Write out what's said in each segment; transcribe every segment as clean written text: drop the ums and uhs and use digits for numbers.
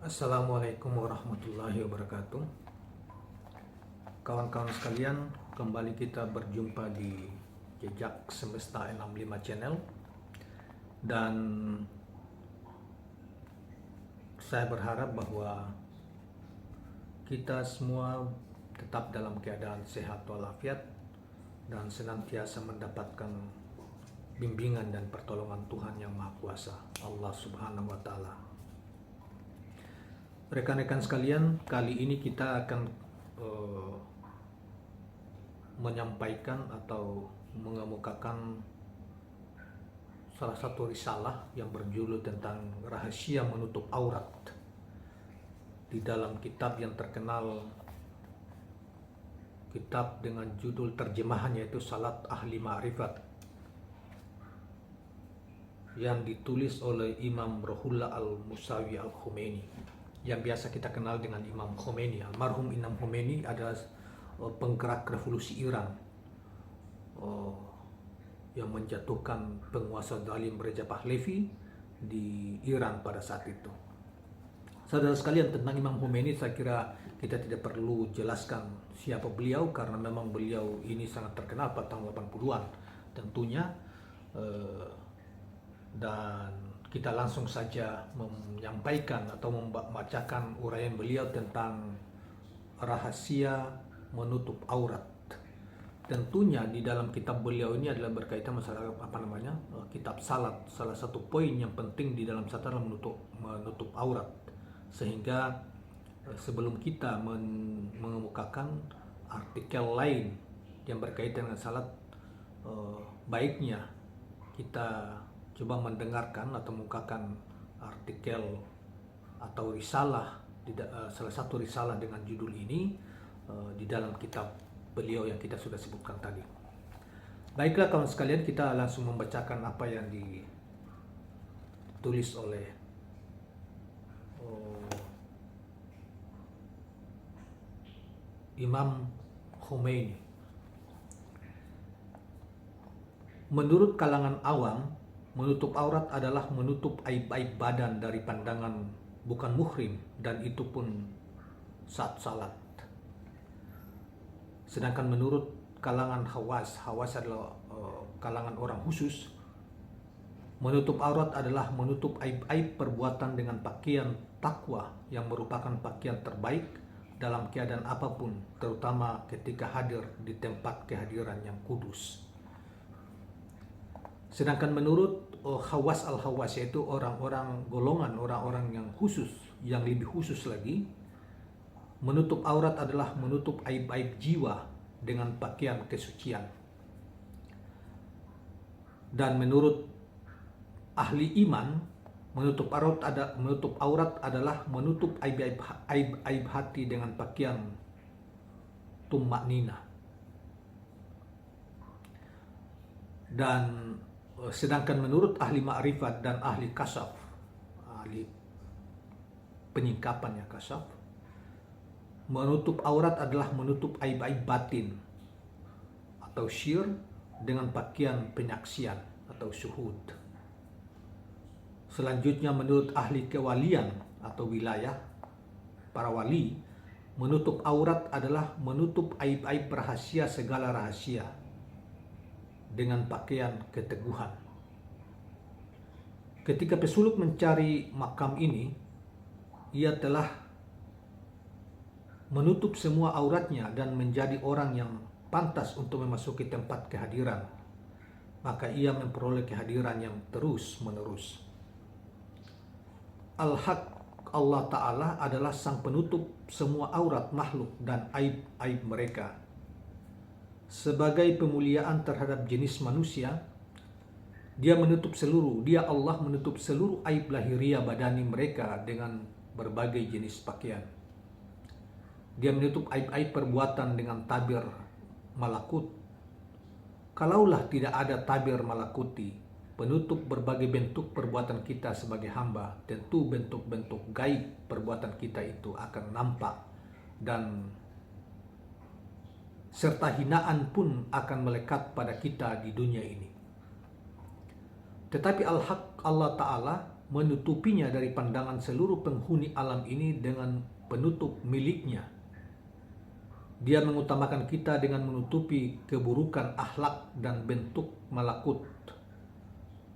Assalamualaikum warahmatullahi wabarakatuh. Kawan-kawan sekalian, kembali kita berjumpa di Jejak Semesta 65 Channel. Dan saya berharap bahwa kita semua tetap dalam keadaan sehat walafiat dan senantiasa mendapatkan bimbingan dan pertolongan Tuhan Yang Maha Kuasa, Allah Subhanahu wa Ta'ala. Rekan-rekan sekalian, kali ini kita akan menyampaikan atau mengemukakan salah satu risalah yang berjudul tentang rahasia menutup aurat di dalam kitab yang terkenal, kitab dengan judul terjemahan yaitu Salat Ahli Ma'rifat, yang ditulis oleh Imam Ruhollah Al-Musawi Al-Khomeini, yang biasa kita kenal dengan Imam Khomeini. Almarhum Imam Khomeini adalah penggerak revolusi Iran yang menjatuhkan penguasa zalim Reza Pahlavi di Iran pada saat itu. Saudara sekalian, tentang Imam Khomeini saya kira kita tidak perlu jelaskan siapa beliau, karena memang beliau ini sangat terkenal pada tahun 80-an tentunya. Dan kita langsung saja menyampaikan atau membacakan uraian beliau tentang rahasia menutup aurat. Tentunya di dalam kitab beliau ini adalah berkaitan masalah kitab salat. Salah satu poin yang penting di dalam salat adalah menutup aurat. Sehingga sebelum kita mengemukakan artikel lain yang berkaitan dengan salat, baiknya kita coba mendengarkan atau mengemukakan artikel atau risalah, salah satu risalah dengan judul ini di dalam kitab beliau yang kita sudah sebutkan tadi. Baiklah kawan sekalian, kita langsung membacakan apa yang ditulis oleh Imam Khomeini. Menurut kalangan awam, menutup aurat adalah menutup aib-aib badan dari pandangan bukan muhrim, dan itu pun saat salat. Sedangkan menurut kalangan hawas adalah kalangan orang khusus, menutup aurat adalah menutup aib-aib perbuatan dengan pakaian takwa yang merupakan pakaian terbaik dalam keadaan apapun, terutama ketika hadir di tempat kehadiran yang kudus. Sedangkan menurut Khawas al-Khawas, yaitu golongan orang-orang yang khusus, yang lebih khusus lagi, menutup aurat adalah menutup aib-aib jiwa dengan pakaian kesucian. Dan menurut ahli iman, menutup aurat adalah menutup aib-aib hati dengan pakaian tummaknina. Dan sedangkan menurut ahli ma'rifat dan ahli kasaf, ahli penyingkapan ya kasaf, menutup aurat adalah menutup aib-aib batin atau syir dengan pakaian penyaksian atau syuhud. Selanjutnya menurut ahli kewalian atau wilayah, para wali, menutup aurat adalah menutup aib-aib rahasia segala rahasia dengan pakaian keteguhan. Ketika pesuluk mencari makam ini, ia telah menutup semua auratnya dan menjadi orang yang pantas untuk memasuki tempat kehadiran. Maka ia memperoleh kehadiran yang terus-menerus. Al-Haq Allah Ta'ala adalah sang penutup semua aurat makhluk dan aib-aib mereka. Sebagai pemuliaan terhadap jenis manusia, Dia Allah menutup seluruh aib lahiriah badani mereka dengan berbagai jenis pakaian. Dia menutup aib-aib perbuatan dengan tabir malakut. Kalaulah tidak ada tabir malakuti, penutup berbagai bentuk perbuatan kita sebagai hamba, tentu bentuk-bentuk gaib perbuatan kita itu akan nampak, dan serta hinaan pun akan melekat pada kita di dunia ini. Tetapi Al-Haq Allah Ta'ala menutupinya dari pandangan seluruh penghuni alam ini dengan penutup miliknya. Dia mengutamakan kita dengan menutupi keburukan akhlak dan bentuk malakut,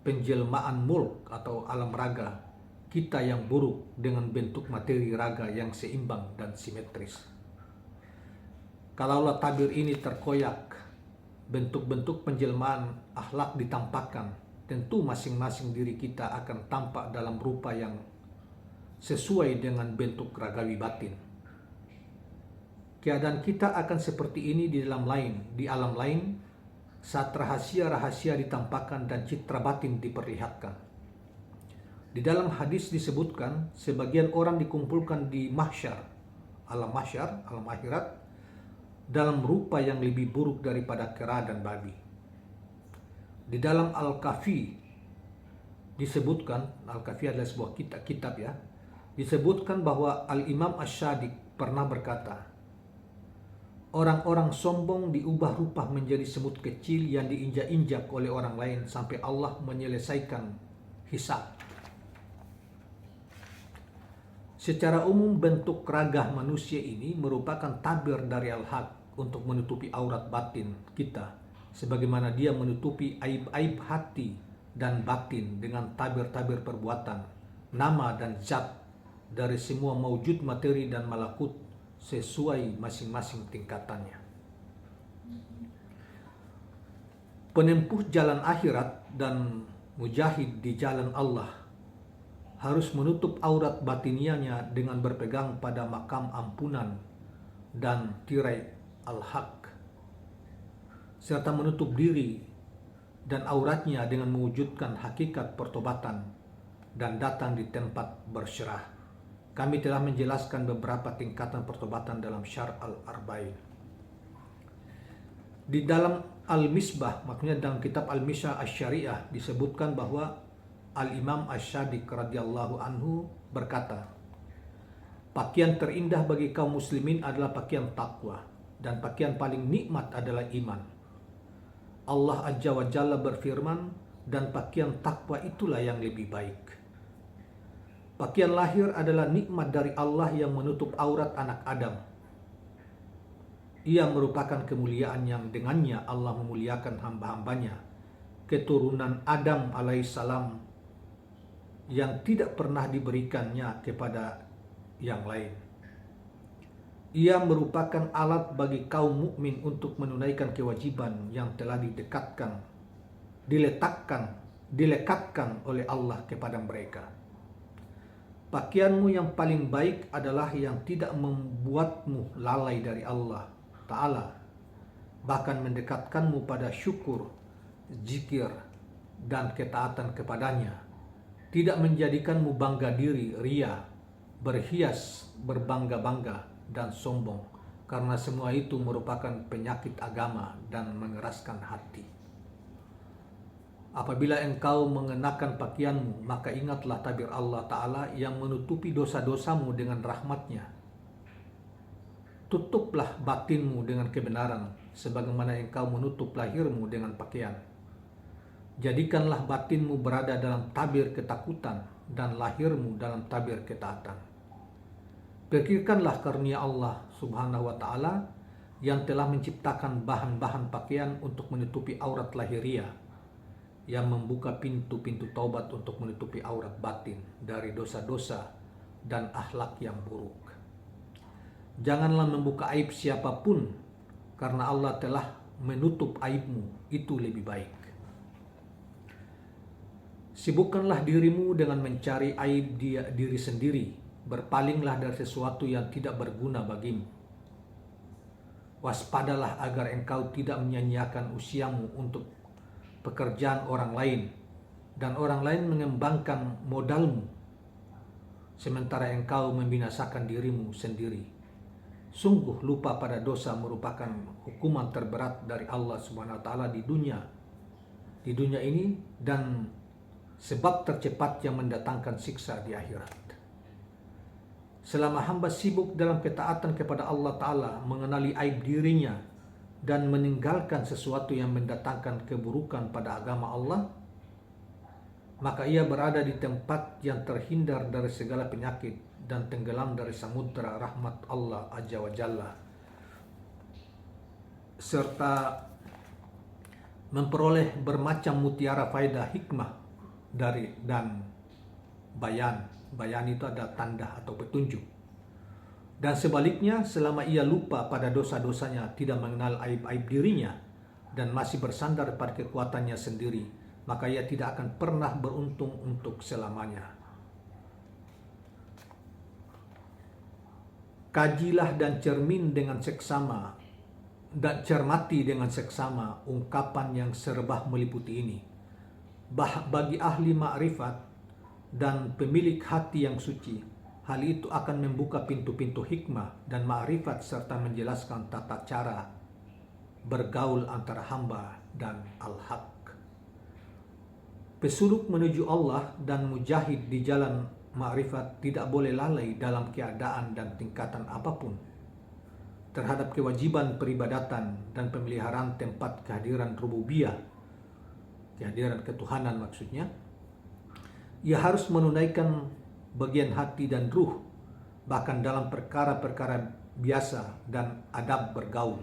penjelmaan mulk atau alam raga kita yang buruk dengan bentuk materi raga yang seimbang dan simetris. Kalaulah tabir ini terkoyak, bentuk-bentuk penjelmaan akhlak ditampakkan, tentu masing-masing diri kita akan tampak dalam rupa yang sesuai dengan bentuk ragawi batin. Keadaan kita akan seperti ini di alam lain, saat rahasia-rahasia ditampakkan dan citra batin diperlihatkan. Di dalam hadis disebutkan, sebagian orang dikumpulkan di mahsyar, alam akhirat, dalam rupa yang lebih buruk daripada kera dan babi. Di dalam Al-Kahfi disebutkan, Al-Kahfi adalah sebuah kitab ya, disebutkan bahwa Al-Imam Asy-Syadiq pernah berkata, orang-orang sombong diubah rupa menjadi semut kecil yang diinjak-injak oleh orang lain sampai Allah menyelesaikan hisab. Secara umum bentuk ragah manusia ini merupakan tabir dari Al-Haq untuk menutupi aurat batin kita, sebagaimana dia menutupi aib-aib hati dan batin dengan tabir-tabir perbuatan, nama dan zat dari semua maujud materi dan malakut sesuai masing-masing tingkatannya. Penempuh jalan akhirat dan mujahid di jalan Allah harus menutup aurat batinianya dengan berpegang pada makam ampunan dan tirai Al-Haq, serta menutup diri dan auratnya dengan mewujudkan hakikat pertobatan dan datang di tempat bersyarah. Kami telah menjelaskan beberapa tingkatan pertobatan dalam Syarh Al-Arba'in. Di dalam Al-Misbah, maksudnya dalam kitab Al-Misbah Asy-Syariah, disebutkan bahwa Al-Imam Asy-Syadiq radhiyallahu anhu berkata, pakaian terindah bagi kaum muslimin adalah pakaian takwa, dan pakaian paling nikmat adalah iman. Allah Azza wa Jalla berfirman, dan pakaian takwa itulah yang lebih baik. Pakaian lahir adalah nikmat dari Allah yang menutup aurat anak Adam. Ia merupakan kemuliaan yang dengannya Allah memuliakan hamba-hambanya, keturunan Adam alaihissalam, yang tidak pernah diberikannya kepada yang lain. Ia merupakan alat bagi kaum mukmin untuk menunaikan kewajiban yang telah dilekatkan oleh Allah kepada mereka. Pakaianmu yang paling baik adalah yang tidak membuatmu lalai dari Allah Ta'ala, bahkan mendekatkanmu pada syukur, zikir, dan ketaatan kepadanya. Tidak menjadikanmu bangga diri, ria, berhias, berbangga-bangga, dan sombong, karena semua itu merupakan penyakit agama dan mengeraskan hati. Apabila engkau mengenakan pakaianmu, maka ingatlah tabir Allah Ta'ala yang menutupi dosa-dosamu dengan rahmatnya. Tutuplah batinmu dengan kebenaran, sebagaimana engkau menutup lahirmu dengan pakaian. Jadikanlah batinmu berada dalam tabir ketakutan dan lahirmu dalam tabir ketaatan. Pikirkanlah karunia Allah Subhanahu wa Ta'ala yang telah menciptakan bahan-bahan pakaian untuk menutupi aurat lahiriah, yang membuka pintu-pintu taubat untuk menutupi aurat batin dari dosa-dosa dan akhlak yang buruk. Janganlah membuka aib siapapun, karena Allah telah menutup aibmu, itu lebih baik. Sibukkanlah dirimu dengan mencari aib diri sendiri, berpalinglah dari sesuatu yang tidak berguna bagimu. Waspadalah agar engkau tidak menyia-nyiakan usiamu untuk pekerjaan orang lain, dan orang lain mengembangkan modalmu, sementara engkau membinasakan dirimu sendiri. Sungguh lupa pada dosa merupakan hukuman terberat dari Allah Subhanahu wa Ta'ala di dunia ini, dan sebab tercepat yang mendatangkan siksa di akhirat. Selama hamba sibuk dalam ketaatan kepada Allah Ta'ala, mengenali aib dirinya, dan meninggalkan sesuatu yang mendatangkan keburukan pada agama Allah, maka ia berada di tempat yang terhindar dari segala penyakit dan tenggelam dari samudra rahmat Allah Azza wa Jalla, serta memperoleh bermacam mutiara faedah hikmah dari dan bayan. Bayan itu ada tanda atau petunjuk. Dan sebaliknya, selama ia lupa pada dosa-dosanya, tidak mengenal aib-aib dirinya, dan masih bersandar pada kekuatannya sendiri, maka ia tidak akan pernah beruntung untuk selamanya. Kajilah dan cermati dengan seksama ungkapan yang serba meliputi ini. Bagi ahli ma'rifat dan pemilik hati yang suci, hal itu akan membuka pintu-pintu hikmah dan ma'rifat serta menjelaskan tata cara bergaul antara hamba dan al-haq. Pesuluk menuju Allah dan mujahid di jalan ma'rifat tidak boleh lalai dalam keadaan dan tingkatan apapun terhadap kewajiban peribadatan dan pemeliharaan tempat kehadiran rububiyah, kehadiran ketuhanan maksudnya. Ia harus menunaikan bagian hati dan ruh, bahkan dalam perkara-perkara biasa dan adab bergaul.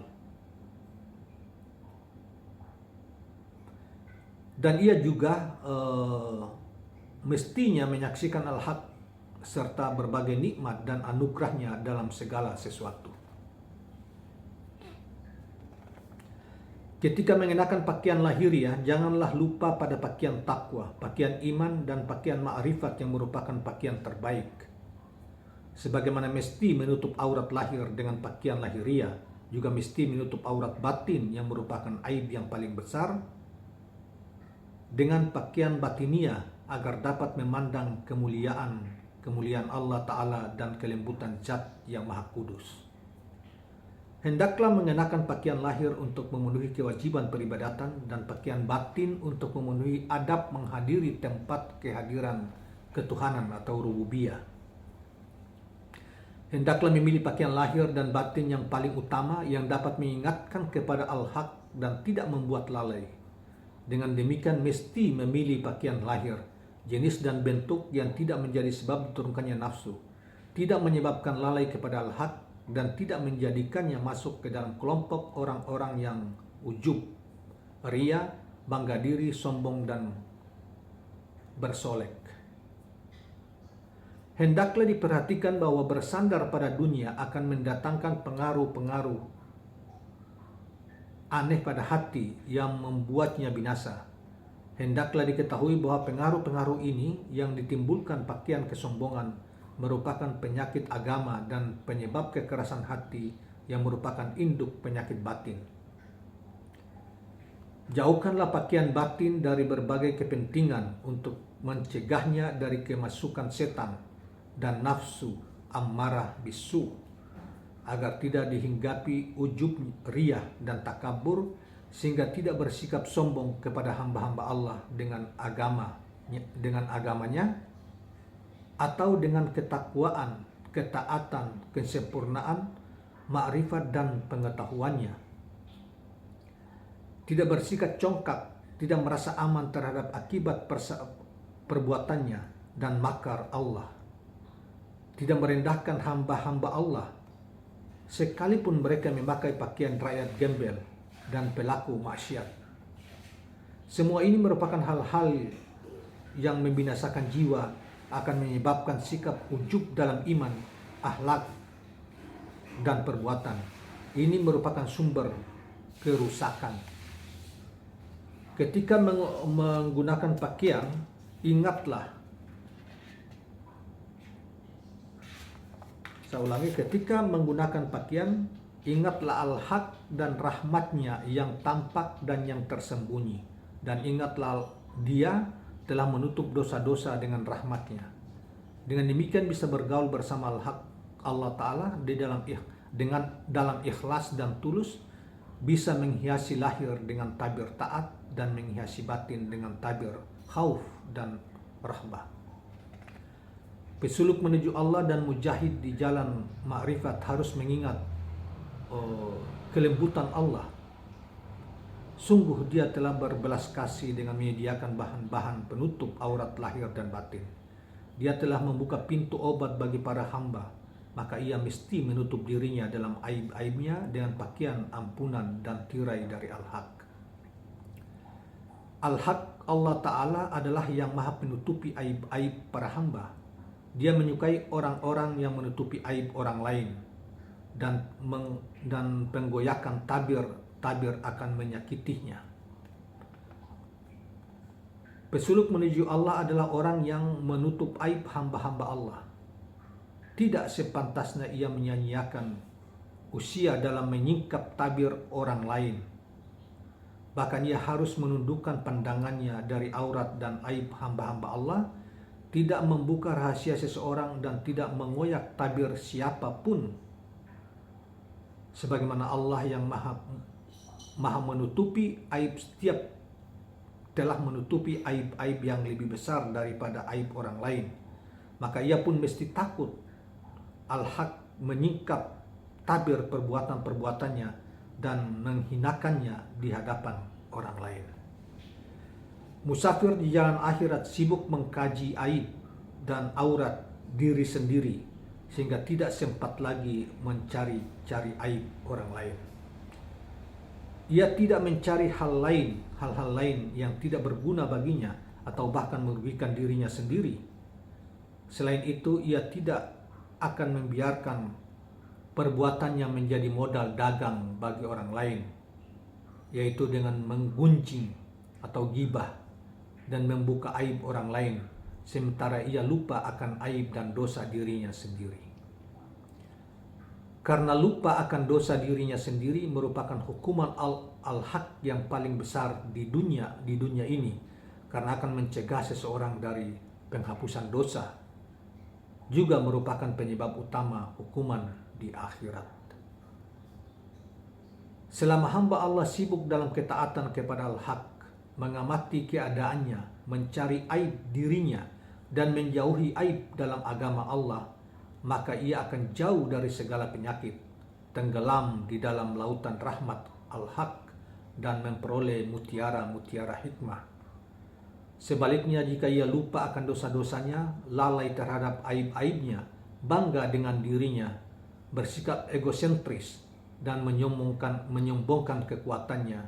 Dan ia juga mestinya menyaksikan al-haq serta berbagai nikmat dan anugerahnya dalam segala sesuatu. Ketika mengenakan pakaian lahiriah, janganlah lupa pada pakaian takwa, pakaian iman, dan pakaian ma'rifat yang merupakan pakaian terbaik. Sebagaimana mesti menutup aurat lahir dengan pakaian lahiriah, juga mesti menutup aurat batin yang merupakan aib yang paling besar dengan pakaian batiniah agar dapat memandang kemuliaan Allah Ta'ala dan kelembutan zat yang maha kudus. Hendaklah mengenakan pakaian lahir untuk memenuhi kewajiban peribadatan dan pakaian batin untuk memenuhi adab menghadiri tempat kehadiran ketuhanan atau rububiyah. Hendaklah memilih pakaian lahir dan batin yang paling utama yang dapat mengingatkan kepada al-haq dan tidak membuat lalai. Dengan demikian mesti memilih pakaian lahir, jenis dan bentuk yang tidak menjadi sebab diturunkannya nafsu, tidak menyebabkan lalai kepada al-haq, dan tidak menjadikannya masuk ke dalam kelompok orang-orang yang ujub, ria, bangga diri, sombong, dan bersolek. Hendaklah diperhatikan bahwa bersandar pada dunia akan mendatangkan pengaruh-pengaruh aneh pada hati yang membuatnya binasa. Hendaklah diketahui bahwa pengaruh-pengaruh ini yang ditimbulkan pakaian kesombongan merupakan penyakit agama dan penyebab kekerasan hati yang merupakan induk penyakit batin. Jauhkanlah pakaian batin dari berbagai kepentingan untuk mencegahnya dari kemasukan setan dan nafsu ammarah bisu, agar tidak dihinggapi ujub, riyah, dan takabur, sehingga tidak bersikap sombong kepada hamba-hamba Allah dengan agamanya, atau dengan ketakwaan, ketaatan, kesempurnaan, ma'rifat, dan pengetahuannya. Tidak bersikap congkak, tidak merasa aman terhadap akibat perbuatannya dan makar Allah. Tidak merendahkan hamba-hamba Allah, sekalipun mereka memakai pakaian rakyat gembel dan pelaku maksiat. Semua ini merupakan hal-hal yang membinasakan jiwa, akan menyebabkan sikap ujub dalam iman, akhlak, dan perbuatan. Ini merupakan sumber kerusakan. Ketika menggunakan pakaian, ingatlah. Saya ulangi, ketika menggunakan pakaian, ingatlah al-haq dan rahmatnya yang tampak dan yang tersembunyi. Dan ingatlah dia telah menutup dosa-dosa dengan rahmatnya. Dengan demikian bisa bergaul bersama al-haq Allah Ta'ala dalam ikhlas dan tulus, bisa menghiasi lahir dengan tabir taat dan menghiasi batin dengan tabir khauf dan rahbah. Pesuluk menuju Allah dan mujahid di jalan ma'rifat harus mengingat kelembutan Allah Sungguh dia telah berbelas kasih dengan menyediakan bahan-bahan penutup aurat lahir dan batin. Dia telah membuka pintu obat bagi para hamba, maka ia mesti menutup dirinya dalam aib-aibnya dengan pakaian ampunan dan tirai dari Al-Haq. Al-Haq, Allah Ta'ala adalah yang maha menutupi aib-aib para hamba. Dia menyukai orang-orang yang menutupi aib orang lain dan penggoyakan tabir akan menyakitinya. Pesuluk menuju Allah adalah orang yang menutup aib hamba-hamba Allah. Tidak sepantasnya ia menyanyiakan usia dalam menyingkap tabir orang lain. Bahkan ia harus menundukkan pandangannya dari aurat dan aib hamba-hamba Allah, tidak membuka rahasia seseorang dan tidak mengoyak tabir siapapun. Sebagaimana Allah yang maha menutupi aib telah menutupi aib-aib yang lebih besar daripada aib orang lain, maka ia pun mesti takut Al-Haq menyingkap tabir perbuatan-perbuatannya dan menghinakannya di hadapan orang lain. Musafir di jalan akhirat sibuk mengkaji aib dan aurat diri sendiri sehingga tidak sempat lagi mencari-cari aib orang lain. Ia tidak mencari hal-hal lain yang tidak berguna baginya atau bahkan merugikan dirinya sendiri. Selain itu, ia tidak akan membiarkan perbuatannya menjadi modal dagang bagi orang lain, yaitu dengan menggunjing atau gibah dan membuka aib orang lain, sementara ia lupa akan aib dan dosa dirinya sendiri. Karena lupa akan dosa dirinya sendiri merupakan hukuman al-haq yang paling besar di dunia ini, karena akan mencegah seseorang dari penghapusan dosa, juga merupakan penyebab utama hukuman di akhirat. Selama hamba Allah sibuk dalam ketaatan kepada al-haq, mengamati keadaannya, mencari aib dirinya, dan menjauhi aib dalam agama Allah, maka ia akan jauh dari segala penyakit, tenggelam di dalam lautan rahmat Al-Haq, dan memperoleh mutiara-mutiara hikmah. Sebaliknya, jika ia lupa akan dosa-dosanya, lalai terhadap aib-aibnya, bangga dengan dirinya, bersikap egosentris, dan menyombongkan kekuatannya,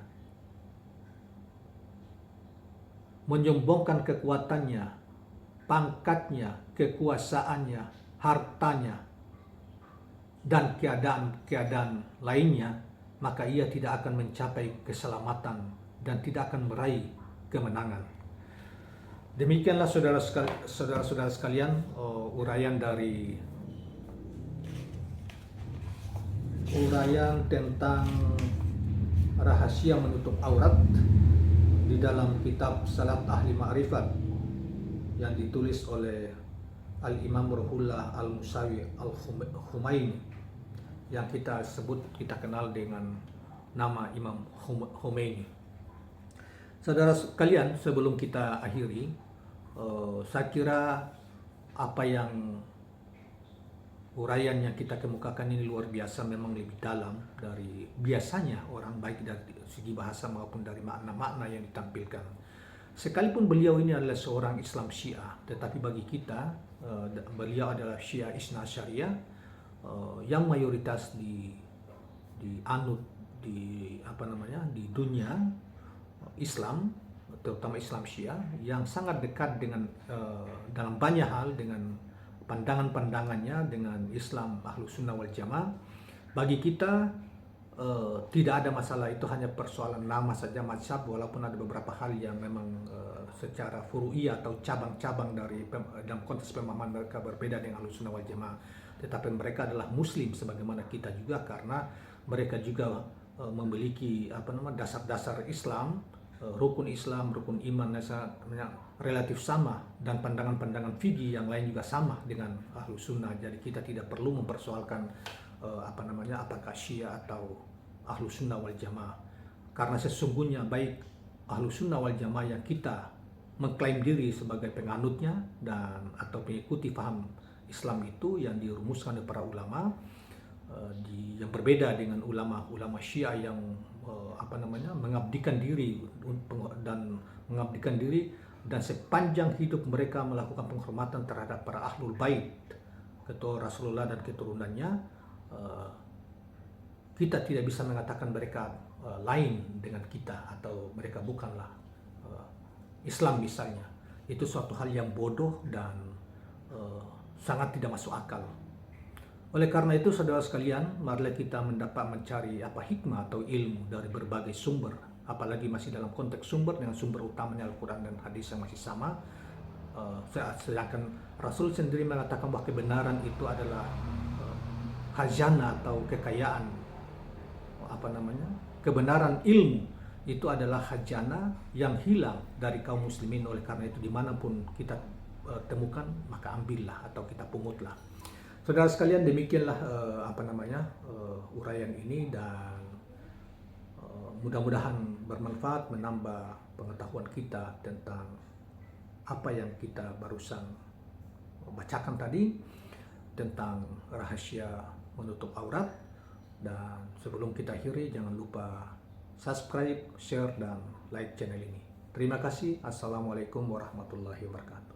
pangkatnya, kekuasaannya, hartanya, dan keadaan lainnya, maka ia tidak akan mencapai keselamatan dan tidak akan meraih kemenangan. Demikianlah saudara-saudara sekalian, uraian tentang rahasia menutup aurat di dalam kitab Salat Ahli Ma'rifat yang ditulis oleh Al-Imam Ruhullah Al-Musawi Al-Khumaini, yang kita kenal dengan nama Imam Khomeini. Saudara sekalian, sebelum kita akhiri, saya kira apa yang uraian yang kita kemukakan ini luar biasa, memang lebih dalam dari biasanya orang, baik dari segi bahasa maupun dari makna-makna yang ditampilkan. Sekalipun beliau ini adalah seorang Islam Syiah, tetapi bagi kita beliau adalah Syiah Isna Syariah yang mayoritas dianut di dunia Islam, terutama Islam Syiah, yang sangat dekat dengan dalam banyak hal dengan pandangan-pandangannya dengan Islam Ahlus Sunnah wal Jamaah. Bagi kita tidak ada masalah, itu hanya persoalan nama saja mazhab, walaupun ada beberapa hal yang memang secara furu'iyah atau cabang-cabang dalam konteks pemahaman mereka berbeda dengan Ahlus Sunnah wal Jamaah, tetapi mereka adalah muslim sebagaimana kita juga, karena mereka juga memiliki dasar-dasar Islam, rukun Islam, rukun iman relatif sama, dan pandangan-pandangan fikih yang lain juga sama dengan Ahlus Sunnah. Jadi kita tidak perlu mempersoalkan apakah Syiah atau Ahlus Sunnah wal Jamaah, karena sesungguhnya baik Ahlus Sunnah wal Jamaah yang kita mengklaim diri sebagai penganutnya dan atau mengikuti paham Islam itu yang dirumuskan oleh para ulama, yang berbeda dengan ulama-ulama Syiah yang mengabdikan diri dan sepanjang hidup mereka melakukan penghormatan terhadap para ahlul bait, ketua Rasulullah dan keturunannya. Kita tidak bisa mengatakan mereka lain dengan kita atau mereka bukanlah Islam misalnya. Itu suatu hal yang bodoh dan sangat tidak masuk akal. Oleh karena itu, saudara sekalian, marilah kita mencari hikmah atau ilmu dari berbagai sumber, apalagi masih dalam konteks sumber dengan sumber utamanya Al-Quran dan hadis yang masih sama. Sedangkan Rasul sendiri mengatakan bahwa kebenaran itu adalah khazanah atau kekayaan, kebenaran ilmu itu adalah khazanah yang hilang dari kaum muslimin. Oleh karena itu, dimanapun kita temukan, maka ambillah atau kita pungutlah. Saudara sekalian, demikianlah uraian ini, dan mudah-mudahan bermanfaat, menambah pengetahuan kita tentang apa yang kita barusan bacakan tadi tentang rahasia menutup aurat. Dan sebelum kita akhiri, jangan lupa subscribe, share, dan like channel ini. Terima kasih. Assalamualaikum warahmatullahi wabarakatuh.